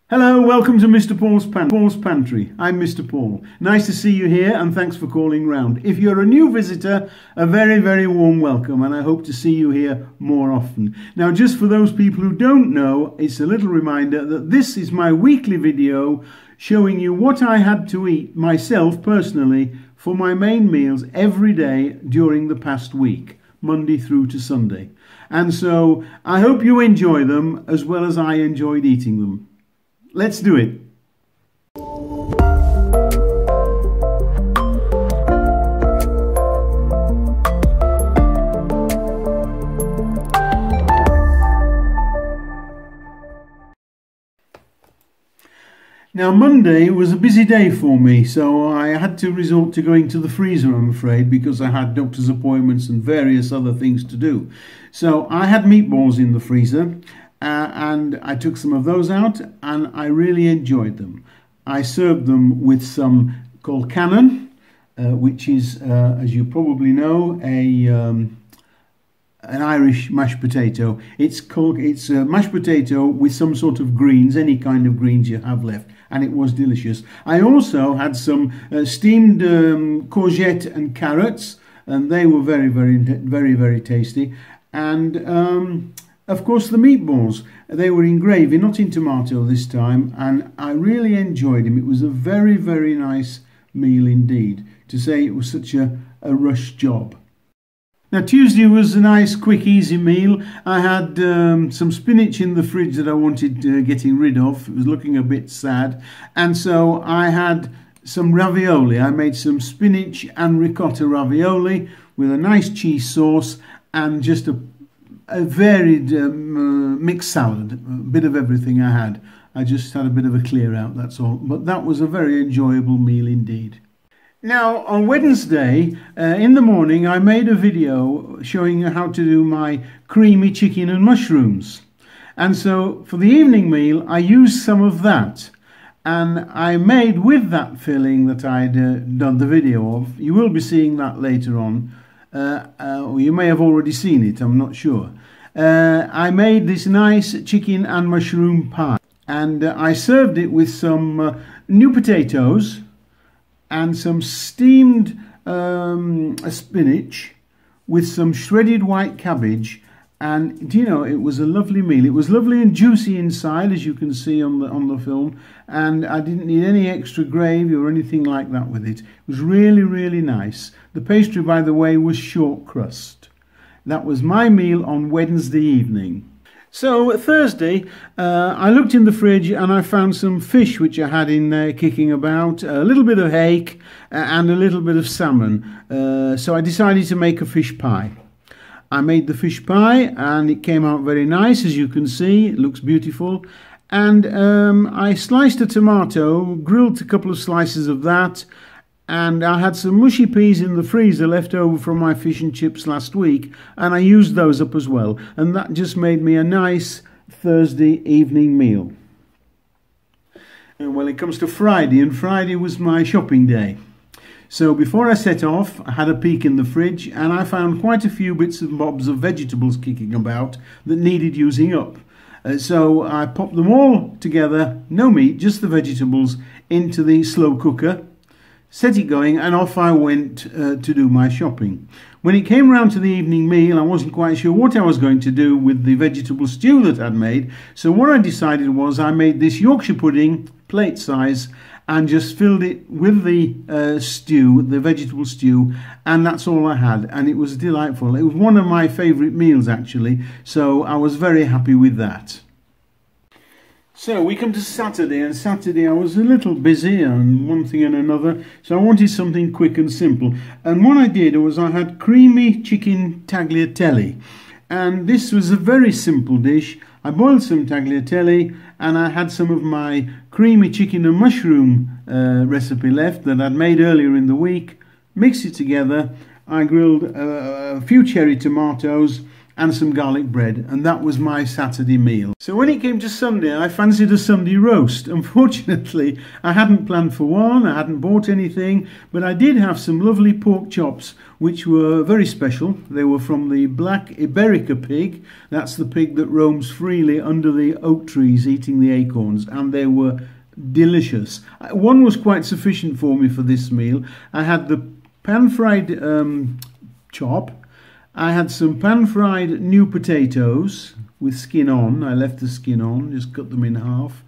Hello, welcome to Mr. Paul's Pantry. I'm Mr. Paul. Nice to see you here and thanks for calling round. If you're a new visitor, a very, very warm welcome and I hope to see you here more often. Now, just for those people who don't know, it's a little reminder that this is my weekly video showing you what I had to eat myself personally for my main meals every day during the past week, Monday through to Sunday. And so I hope you enjoy them as well as I enjoyed eating them. Let's do it. Now, Monday was a busy day for me, so I had to resort to going to the freezer, I'm afraid, because I had doctor's appointments and various other things to do. So I had meatballs in the freezer. And I took some of those out and I really enjoyed them. I served them with some called Cannon, which is, as you probably know, an Irish mashed potato. It's mashed potato with some sort of greens, any kind of greens you have left, and it was delicious. I also had some steamed courgette and carrots, and they were very, very tasty. And of course, the meatballs, they were in gravy, not in tomato this time, and I really enjoyed them. It was a very, very nice meal indeed, to say it was such a rush job. Now, Tuesday was a nice, quick, easy meal. I had some spinach in the fridge that I wanted getting rid of. It was looking a bit sad, and so I had some ravioli. I made some spinach and ricotta ravioli with a nice cheese sauce and just a varied mixed salad, a bit of everything I had. I just had a bit of a clear out, that's all. But that was a very enjoyable meal indeed. Now, on Wednesday, in the morning, I made a video showing you how to do my creamy chicken and mushrooms. And so, for the evening meal, I used some of that. And I made with that filling that I'd done the video of. You will be seeing that later on. Or you may have already seen it, I'm not sure. I made this nice chicken and mushroom pie, and I served it with some new potatoes and some steamed spinach with some shredded white cabbage. And do you know, it was a lovely meal. It was lovely and juicy inside, as you can see on the film, and I didn't need any extra gravy or anything like that with it. It was really, really nice. The pastry, by the way, was short crust. That was my meal on Wednesday evening. So Thursday, I looked in the fridge and I found some fish which I had in there kicking about, a little bit of hake and a little bit of salmon. So I decided to make a fish pie. I made the fish pie and it came out very nice, as you can see. It looks beautiful. And I sliced a tomato, grilled a couple of slices of that, and I had some mushy peas in the freezer left over from my fish and chips last week, and I used those up as well. And that just made me a nice Thursday evening meal. And well, it comes to Friday, and Friday was my shopping day. So before I set off, I had a peek in the fridge and I found quite a few bits and bobs of vegetables kicking about that needed using up. So I popped them all together, no meat, just the vegetables, into the slow cooker, set it going, and off I went to do my shopping. When it came round to the evening meal, I wasn't quite sure what I was going to do with the vegetable stew that I'd made. So what I decided was I made this Yorkshire pudding, plate size, and just filled it with the stew, the vegetable stew, and that's all I had, and it was delightful. It was one of my favourite meals actually, so I was very happy with that. So we come to Saturday, and Saturday I was a little busy and one thing and another, so I wanted something quick and simple. And what I did was I had creamy chicken tagliatelle, and this was a very simple dish. I boiled some tagliatelle and I had some of my creamy chicken and mushroom recipe left that I'd made earlier in the week. Mixed it together. I grilled a few cherry tomatoes and some garlic bread, and that was my Saturday meal. So when it came to Sunday, I fancied a Sunday roast. Unfortunately, I hadn't planned for one, I hadn't bought anything, but I did have some lovely pork chops, which were very special. They were from the black Iberica pig. That's the pig that roams freely under the oak trees eating the acorns, and they were delicious. One was quite sufficient for me for this meal. I had the pan-fried chop. I had some pan-fried new potatoes with skin on. I left the skin on, just cut them in half.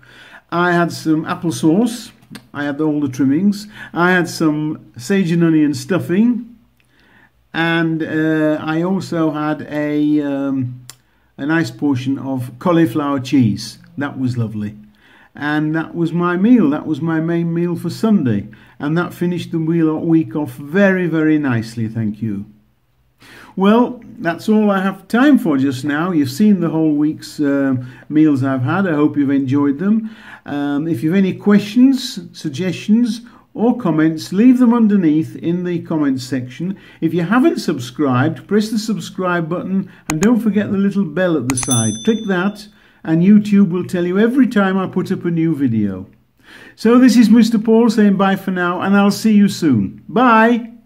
I had some applesauce. I had all the trimmings. I had some sage and onion stuffing. And I also had a nice portion of cauliflower cheese. That was lovely. And that was my meal. That was my main meal for Sunday. And that finished the week off very, very nicely, thank you. Well, that's all I have time for just now. You've seen the whole week's meals I've had. I hope you've enjoyed them. If you have any questions, suggestions or comments, leave them underneath in the comments section. If you haven't subscribed, press the subscribe button and don't forget the little bell at the side. Click that and YouTube will tell you every time I put up a new video. So this is Mr. Paul saying bye for now, and I'll see you soon. Bye!